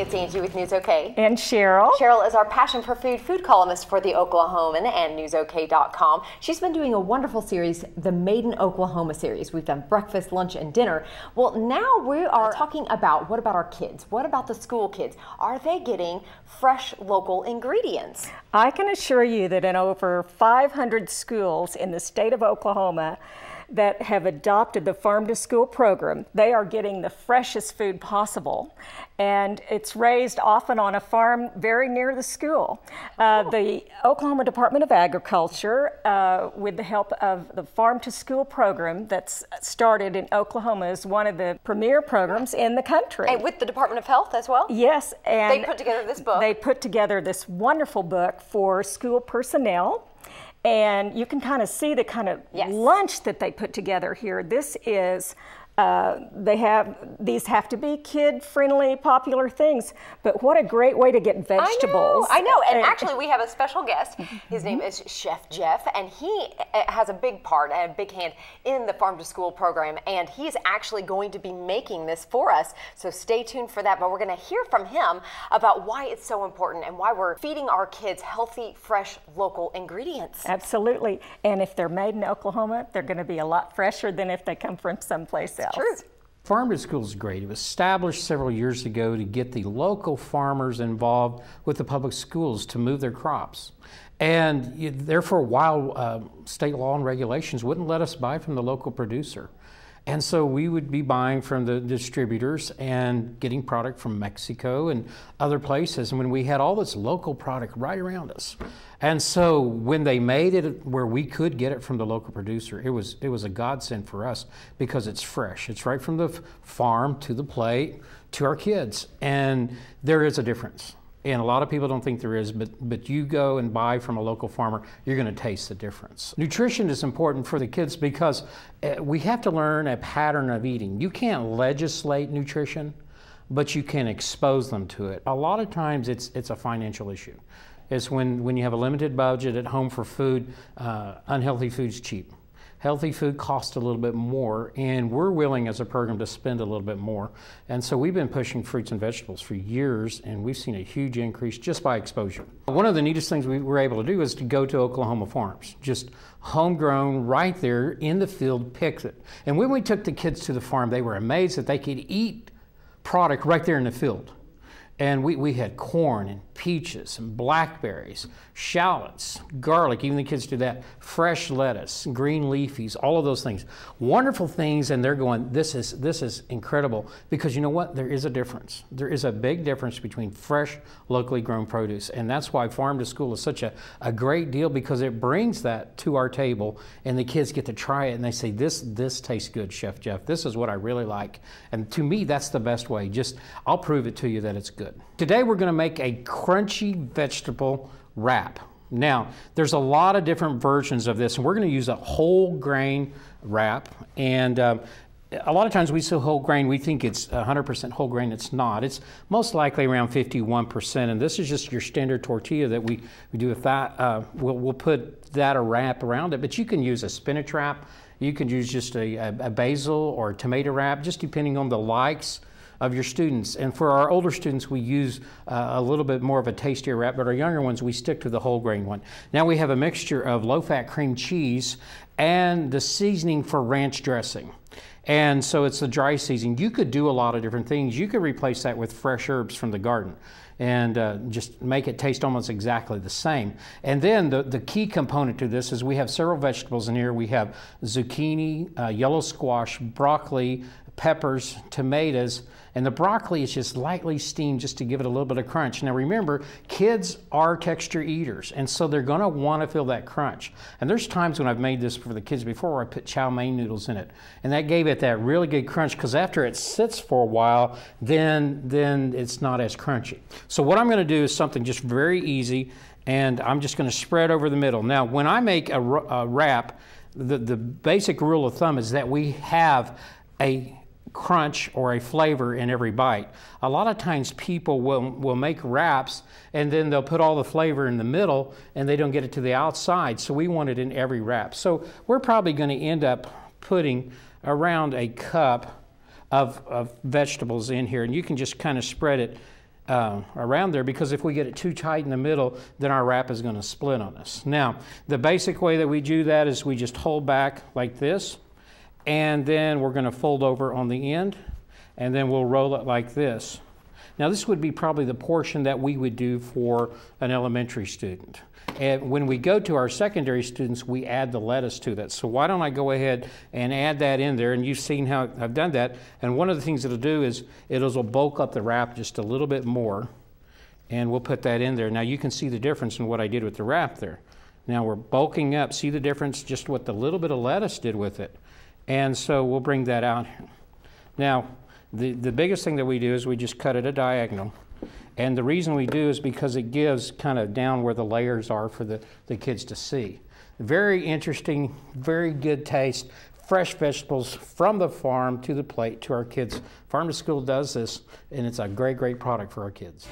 it's Angie with News OK. And Cheryl. Cheryl is our passion for food columnist for the Oklahoman and newsok.com. She's been doing a wonderful series, the Made in Oklahoma series. We've done breakfast, lunch, and dinner. Well, now we are talking about, what about our kids? What about the school kids? Are they getting fresh local ingredients? I can assure you that in over 500 schools in the state of Oklahoma that have adopted the Farm to School program, they are getting the freshest food possible. And it's raised often on a farm very near the school. The Oklahoma Department of Agriculture, with the help of the Farm to School program that's started in Oklahoma, is one of the premier programs in the country. And with the Department of Health as well? Yes. And they put together this book. They put together this wonderful book for school personnel. And you can kind of see the kind of lunch that they put together here. This is, these have to be kid-friendly, popular things, but what a great way to get vegetables. I know, and actually we have a special guest. His name is Chef Jeff, and he has a big part and a big hand in the Farm to School program, and he's actually going to be making this for us, so stay tuned for that. But we're going to hear from him about why it's so important and why we're feeding our kids healthy, fresh, local ingredients. Absolutely, and if they're made in Oklahoma, they're going to be a lot fresher than if they come from someplace else. True. Farm to School is great. It was established several years ago to get the local farmers involved with the public schools to move their crops. And there for a while, state law and regulations wouldn't let us buy from the local producer. And so we would be buying from the distributors and getting product from Mexico and other places. And when we had all this local product right around us. And so when they made it where we could get it from the local producer, it was a godsend for us because it's fresh. It's right from the farm to the plate to our kids. And there is a difference. And a lot of people don't think there is, but you go and buy from a local farmer, you're going to taste the difference. Nutrition is important for the kids because we have to learn a pattern of eating. You can't legislate nutrition, but you can expose them to it. A lot of times it's a financial issue. It's when you have a limited budget at home for food, unhealthy food's cheap. Healthy food costs a little bit more, and we're willing as a program to spend a little bit more. And so we've been pushing fruits and vegetables for years, and we've seen a huge increase just by exposure. One of the neatest things we were able to do is to go to Oklahoma farms, just homegrown right there in the field, pick it. And when we took the kids to the farm, they were amazed that they could eat product right there in the field. And we had corn and peaches and blackberries, shallots, garlic, even the kids do that, fresh lettuce, green leafies, all of those things. Wonderful things, and they're going, this is incredible, because you know what? There is a difference. There is a big difference between fresh, locally grown produce, and that's why Farm to School is such a great deal, because it brings that to our table, and the kids get to try it, and they say, this tastes good, Chef Jeff. This is what I really like. And to me, that's the best way. Just, I'll prove it to you that it's good. Today we're going to make a crunchy vegetable wrap. Now, there's a lot of different versions of this, and we're going to use a whole grain wrap. And a lot of times we say whole grain, we think it's 100% whole grain. It's not. It's most likely around 51%, and this is just your standard tortilla that we do with that. We'll put that a wrap around it, but you can use a spinach wrap. You can use just a basil or a tomato wrap, just depending on the likes of your students. And for our older students, we use a little bit more of a tastier wrap, but our younger ones, we stick to the whole grain one. Now we have a mixture of low-fat cream cheese and the seasoning for ranch dressing. And so it's the dry seasoning. You could do a lot of different things. You could replace that with fresh herbs from the garden and just make it taste almost exactly the same. And then the key component to this is we have several vegetables in here. We have zucchini, yellow squash, broccoli, peppers, tomatoes, and the broccoli is just lightly steamed just to give it a little bit of crunch. Now remember, kids are texture eaters, and so they're going to want to feel that crunch. And there's times when I've made this for the kids before where I put chow mein noodles in it, and that gave it that really good crunch, because after it sits for a while, then it's not as crunchy. So what I'm going to do is something just very easy, and I'm just going to spread over the middle. Now when I make a wrap, the basic rule of thumb is that we have a crunch or a flavor in every bite. A lot of times people will make wraps and then they'll put all the flavor in the middle and they don't get it to the outside, so we want it in every wrap. So we're probably going to end up putting around a cup of vegetables in here, and you can just kind of spread it around there, because if we get it too tight in the middle, then our wrap is going to split on us. Now, the basic way that we do that is we just hold back like this, and then we're going to fold over on the end, and then we'll roll it like this. Now, this would be probably the portion that we would do for an elementary student. And when we go to our secondary students, we add the lettuce to that. So why don't I go ahead and add that in there? And you've seen how I've done that. And one of the things it'll do is it'll bulk up the wrap just a little bit more. And we'll put that in there. Now you can see the difference in what I did with the wrap there. Now we're bulking up. See the difference just what the little bit of lettuce did with it. And so we'll bring that out. Now, the biggest thing that we do is we just cut it a diagonal. And the reason we do is because it gives kind of down where the layers are for the kids to see. Very interesting, very good taste, fresh vegetables from the farm to the plate to our kids. Farm to School does this, and it's a great, great product for our kids.